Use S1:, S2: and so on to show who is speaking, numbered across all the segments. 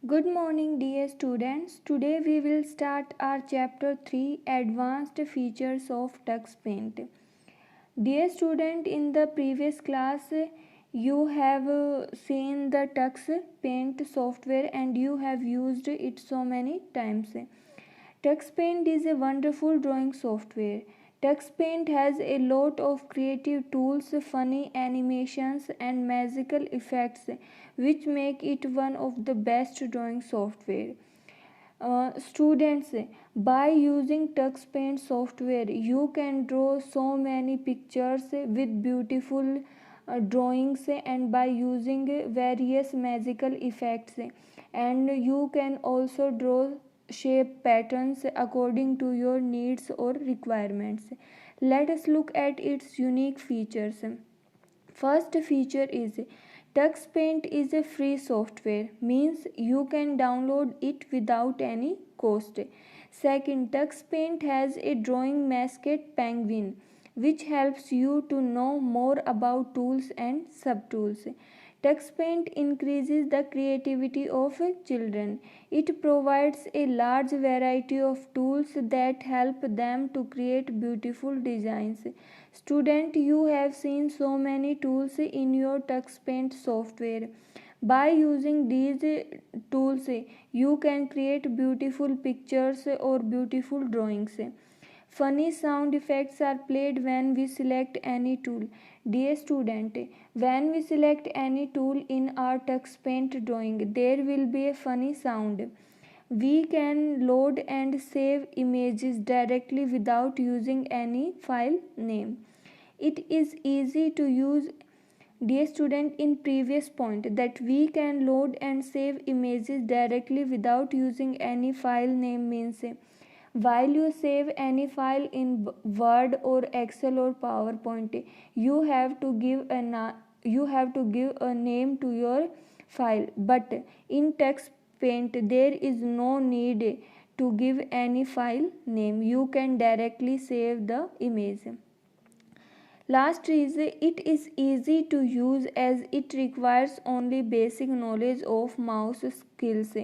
S1: Good morning, dear students. Today we will start our chapter 3 Advanced Features of Tux Paint. Dear student, in the previous class you have seen the Tux Paint software and you have used it so many times. TuxPaint is a wonderful drawing software. TuxPaint has a lot of creative tools, funny animations, and magical effects, which make it one of the best drawing software. Students, by using TuxPaint software, you can draw so many pictures with beautiful drawings, and by using various magical effects, and you can also draw shape patterns according to your needs or requirements. Let us look at its unique features. First feature is TuxPaint is a free software, means you can download it without any cost. Second, TuxPaint has a drawing mascot penguin, which helps you to know more about tools and subtools. TuxPaint increases the creativity of children. It provides a large variety of tools that help them to create beautiful designs. Student, you have seen so many tools in your TuxPaint software. By using these tools, you can create beautiful pictures or beautiful drawings. Funny sound effects are played when we select any tool. Dear student, when we select any tool in our TuxPaint drawing, there will be a funny sound. We can load and save images directly without using any file name. It is easy to use. Dear student, in previous point that we can load and save images directly without using any file name means while you save any file in Word or Excel or PowerPoint, you have to give a name to your file. But in TuxPaint, there is no need to give any file name. You can directly save the image. Last is it is easy to use as it requires only basic knowledge of mouse skills.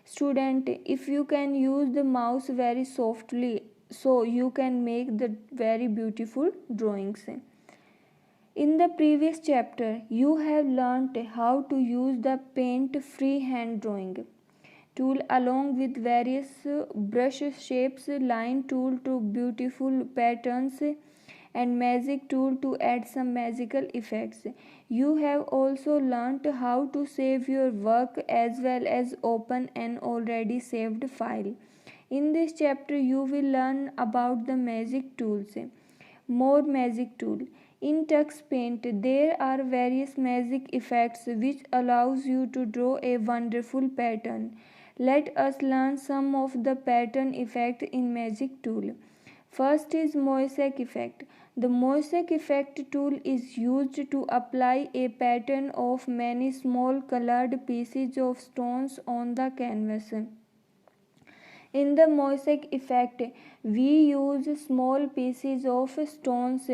S1: Student, if you can use the mouse very softly, so you can make the very beautiful drawings. In the previous chapter, you have learnt how to use the paint freehand drawing tool along with various brush shapes, line tool to beautiful patterns, and magic tool to add some magical effects. You have also learnt how to save your work as well as open an already saved file. In this chapter, you will learn about the magic tools. More magic tool. In TuxPaint, there are various magic effects which allows you to draw a wonderful pattern. Let us learn some of the pattern effect in magic tool. First is mosaic effect. The mosaic effect tool is used to apply a pattern of many small colored pieces of stones on the canvas. In the mosaic effect, we use small pieces of stones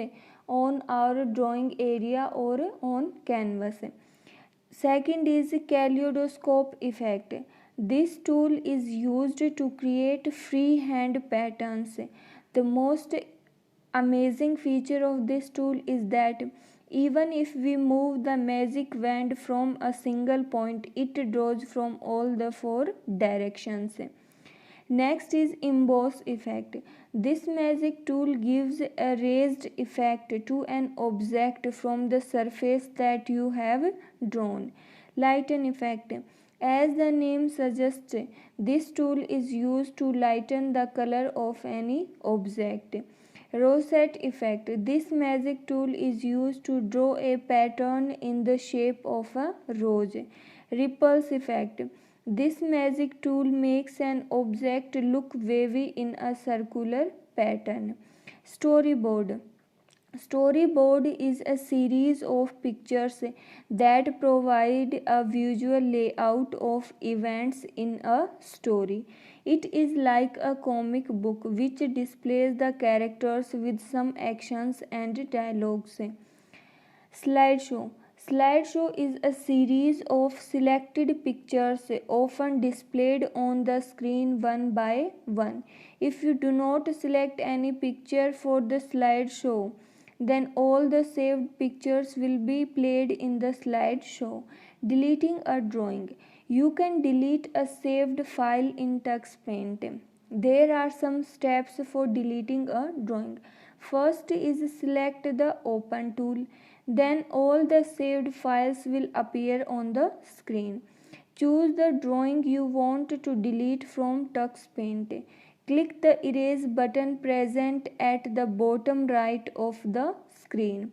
S1: on our drawing area or on canvas. Second is kaleidoscope effect. This tool is used to create freehand patterns. The most amazing feature of this tool is that even if we move the magic wand from a single point, it draws from all the four directions. Next is emboss effect. This magic tool gives a raised effect to an object from the surface that you have drawn. Lighten effect. As the name suggests, this tool is used to lighten the color of any object. Rosette effect. This magic tool is used to draw a pattern in the shape of a rose. Ripples effect. This magic tool makes an object look wavy in a circular pattern. Storyboard. Storyboard is a series of pictures that provide a visual layout of events in a story. It is like a comic book which displays the characters with some actions and dialogues. Slideshow. Slideshow is a series of selected pictures often displayed on the screen one by one. If you do not select any picture for the slideshow, then all the saved pictures will be played in the slideshow. Deleting a drawing. You can delete a saved file in TuxPaint. There are some steps for deleting a drawing. First is select the Open tool. Then all the saved files will appear on the screen. Choose the drawing you want to delete from TuxPaint. Click the Erase button present at the bottom right of the screen.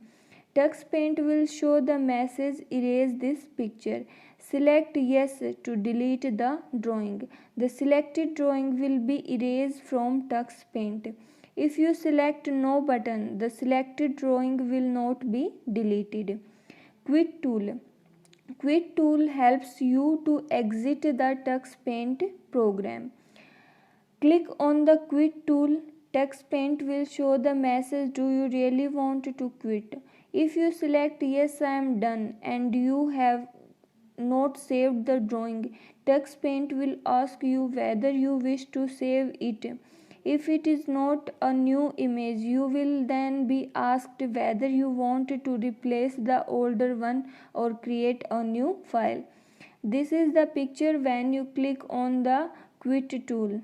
S1: TuxPaint will show the message Erase this picture. Select Yes to delete the drawing. The selected drawing will be erased from TuxPaint. If you select No button, the selected drawing will not be deleted. Quit tool. Quit tool helps you to exit the TuxPaint program. Click on the Quit tool. TuxPaint will show the message Do you really want to quit? If you select Yes, I am done and you have not saved the drawing, TuxPaint will ask you whether you wish to save it. If it is not a new image, you will then be asked whether you want to replace the older one or create a new file. This is the picture when you click on the Quit tool.